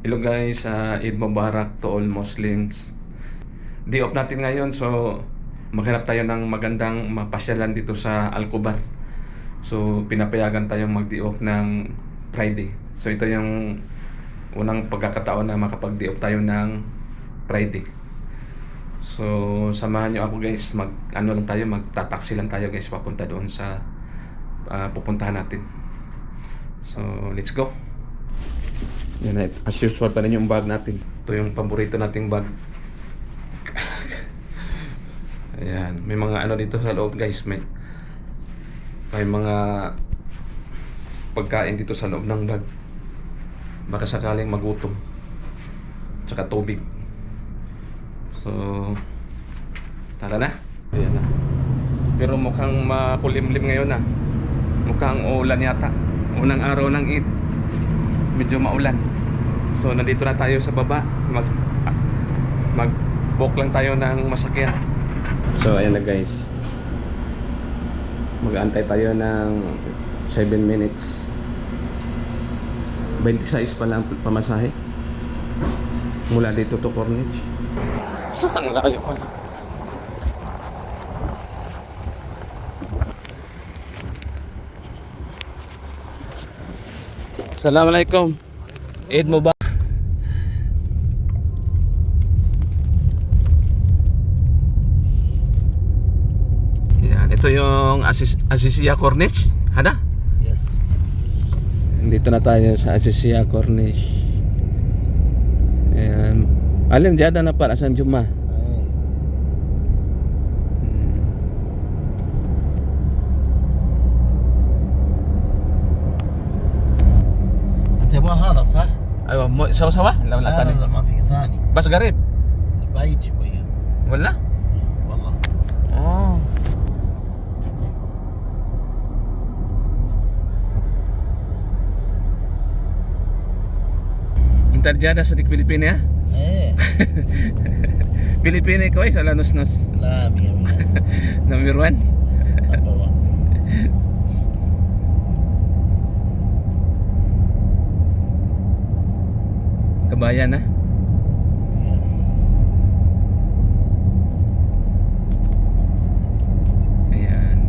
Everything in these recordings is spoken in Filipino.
Hello guys, Eid Mubarak to all Muslims. Day off natin ngayon, so maghanap tayo ng magandang mapasyalan dito sa Alcobar. So pinapayagan tayong mag-day off ng Friday. So ito yung unang pagkakataon na makapag-day off tayo ng Friday. So samahan nyo ako guys, magtataksi lang tayo guys papunta doon sa pupuntahan natin. So let's go. Yan, as usual pa rin yung bag natin. Ito yung paborito nating bag. Ayan, may mga ano dito sa loob guys. May mga pagkain dito sa loob ng bag. Baka sakaling magutom. Tsaka tubig. So tara na. Ayan na. Pero mukhang makulimlim ngayon na. Mukhang uulan yata. Unang araw ng Eid. Medyo maulan. So nandito na tayo sa baba. Mag-book lang tayo ng masakyan. So ayan na guys. Mag-aantay tayo ng 7 minutes. 26 pa lang pamasahe. Mula dito to Corniche. Sasang layo pala. Assalamualaikum. Eid Mubarak. Yan, ito yung Azizia Corniche. Hada? Yes. Dito na tayo sa Azizia Corniche. Ayan. Alin jada na para sa Juma. تبغى هذا صح؟ ايوه سوا سوا لا لا لا ثاني لا ما في ثاني بس قريب بعيد شوية ولا والله. اه انت رجال صديق فلبيني ها ايه فلبيني كويس ولا نص نص لا مية مية نمبر 1 نمبر 1. kabayan ha. Yes. Ayan.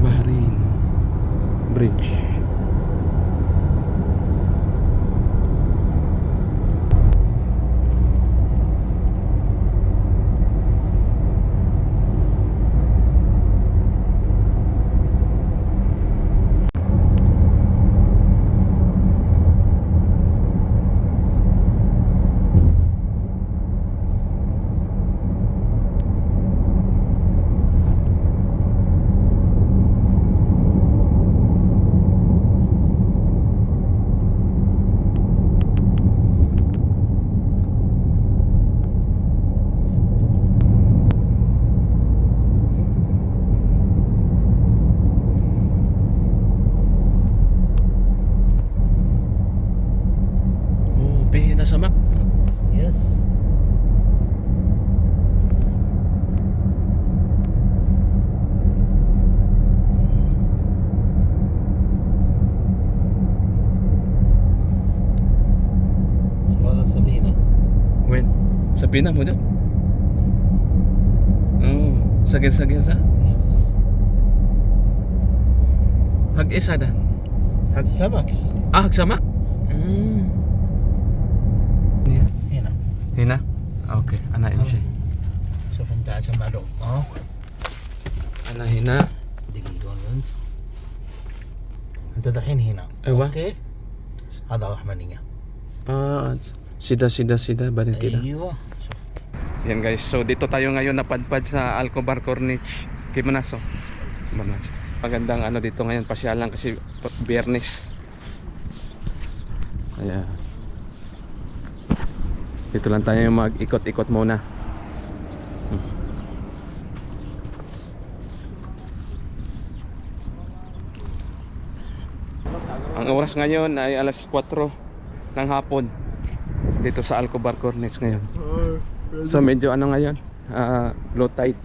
Bahrain Bridge. Oh, pihina sa Mac. يس. شوف هذا سفينة. Wait, sabihin na mo dyan. Oh, sagin-sagin sa. يس. Hag isa da. حق سمك. Ah, hagsamak. Yeah. هنا. Hina? Okay, ana imshi. شوف انت عشان معلوم Ana hina. دقيقة ولا انت دحين هنا. ايوه. اوكي. هذا رحمانية. Ah, sida banit kita. ايوه. Yan guys, so dito tayo ngayon napadpad sa Alcobar Corniche. Kimanaso. Magandang ano dito ngayon, pasyalan kasi Biyernes. Ayan. Dito lang tayo mag-ikot-ikot muna. Ang oras ngayon ay alas 4 ng hapon dito sa Alcobar Cornets ngayon. So medyo ano ngayon, low tide.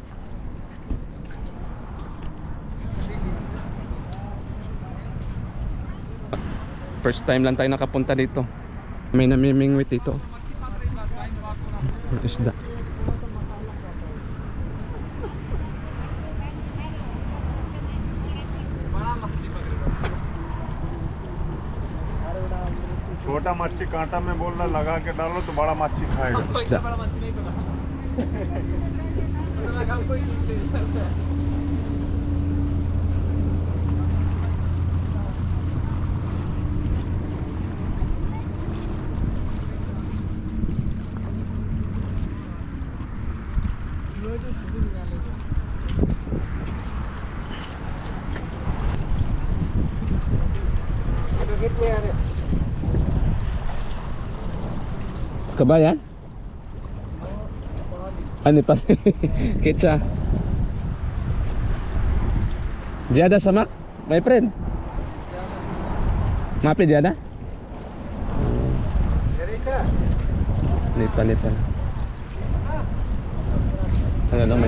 First time lang tayo nakapunta dito. May namimingwit dito. Isda. छोटा मच्छी कांटा में बोलना लगा के डालो तो बड़ा मच्छी खाएगा। Isda. Kabayan? Ano pa? Kitsa. Jada samak, my friend. Mapi Jada? Nipa. Ano lang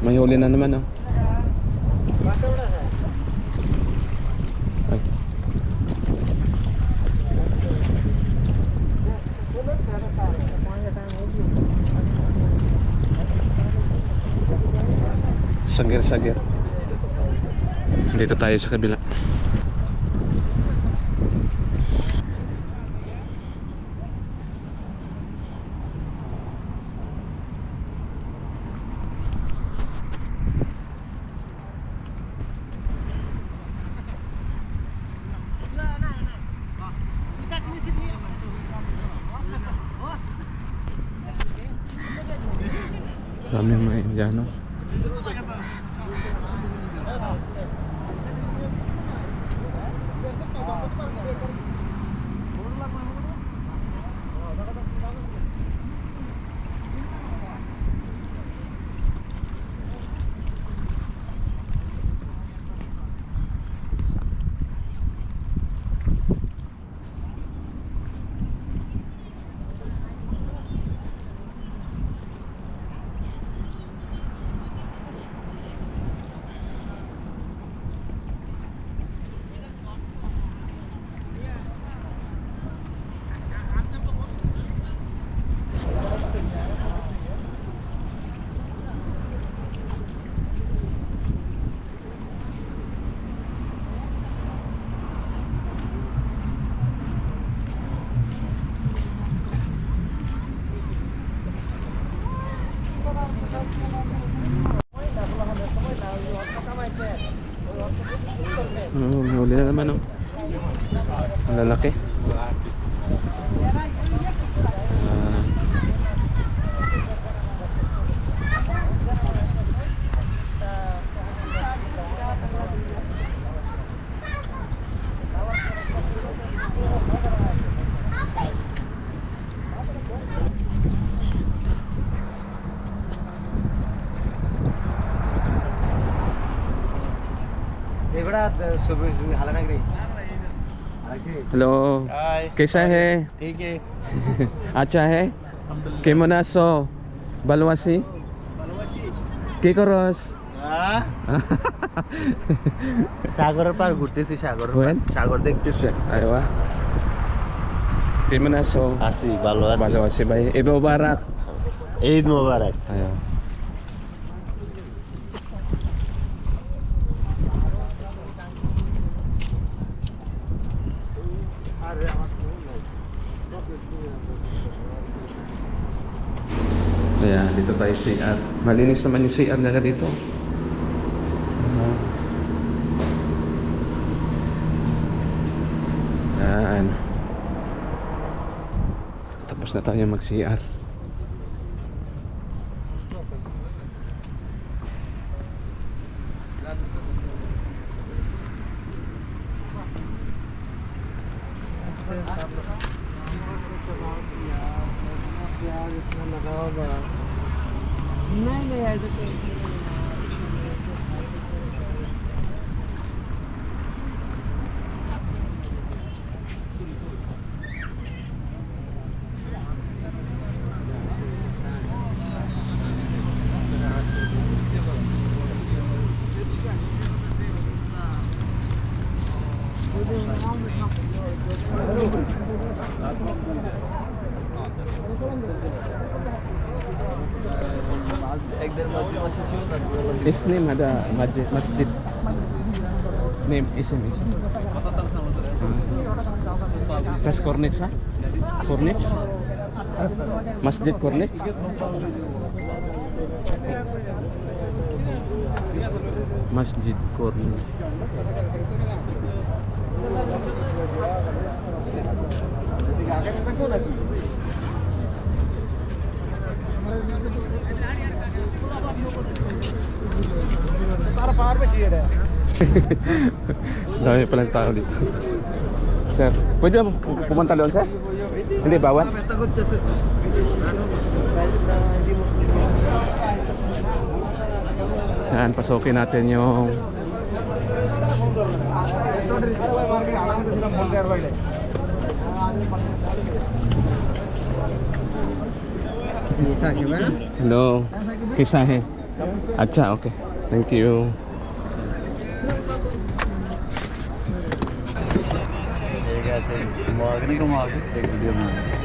may huli na naman oh. Ay. Sagir. Dito tayo sa kabila. Dami mga Indiano. May huli na naman oh. Ang lalaki. Hello कैसा है ठीक है अच्छा है কেমন আছো ভালো আছি কি করস সাগরের পার ঘুরতেছি সাগর দেখতেছি আইবা কেমন আছো আছি ভালো আছি ভাই ঈদ মোবারক ঈদ মোবারক আয়া Ayan, dito tayo CR. Malinis naman yung CR nila dito. Ayan. Tapos na tayo mag-CR. प्याज इतना लगा होगा नहीं ऐसे His name ada masjid. Name isim. Tas Corniche ha? Corniche? Masjid Corniche? Masjid Corniche. Dami palang tao dito. Sir, pwede ba pumunta doon, sir? Hindi, bawal? Yan, pasukin natin yung hello. Kisa hai? Acha, okay. Thank you. ठीक है ऐसे घुमा के नहीं घुमा के एक वीडियो बना